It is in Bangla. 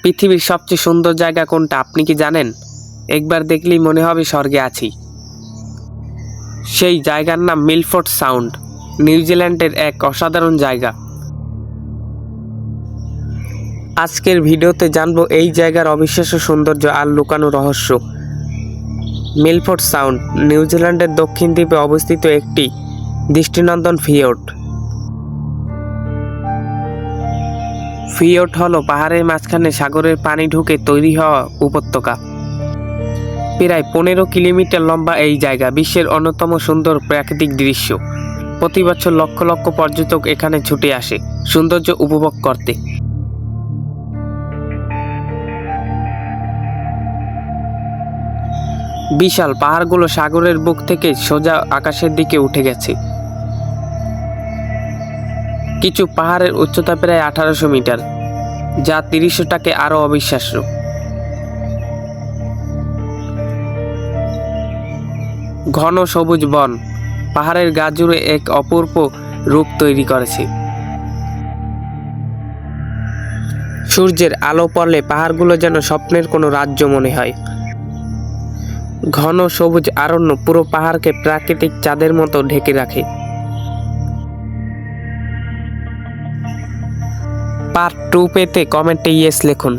পৃথিবীর সবচেয়ে সুন্দর জায়গা কোনটা আপনি কি জানেন? একবার দেখলেই মনে হবে স্বর্গে আছি। সেই জায়গার নাম মিলফোর্ড সাউন্ড, নিউজিল্যান্ডের এক অসাধারণ জায়গা। আজকের ভিডিওতে জানবো এই জায়গার অবিশ্বাস্য সৌন্দর্য আর লুকানো রহস্য। মিলফোর্ড সাউন্ড নিউজিল্যান্ডের দক্ষিণ দ্বীপে অবস্থিত একটি দৃষ্টিনন্দন ফিয়োর্ড। ফিয়োর্ড হলো পাহাড়ের মাঝখানে সাগরের পানি ঢুকে তৈরি হওয়া উপত্যকা। প্রায় 15 কিলোমিটার লম্বা এই জায়গা বিশ্বের অন্যতম সুন্দর প্রাকৃতিক দৃশ্য। প্রতি বছর লক্ষ লক্ষ পর্যটক এখানে ছুটে আসে সৌন্দর্য উপভোগ করতে। বিশাল পাহাড়গুলো সাগরের বুক থেকে সোজা আকাশের দিকে উঠে গেছে। কিছু পাহাড়ের উচ্চতা প্রায় 1800 মিটার, যা 30টাকে আরও অবিশ্বাস্য। ঘন সবুজ বন পাহাড়ের গা জুড়ে এক অপূর্ব রূপ তৈরি করেছে। সূর্যের আলো পড়লে পাহাড়গুলো যেন স্বপ্নের কোনো রাজ্য মনে হয়। ঘন সবুজ অরণ্য পুরো পাহাড়কে প্রাকৃতিক চাঁদের মতো ঢেকে রাখে। পার্ট 2 পেতে কমেন্টে ইয়েস লিখুন।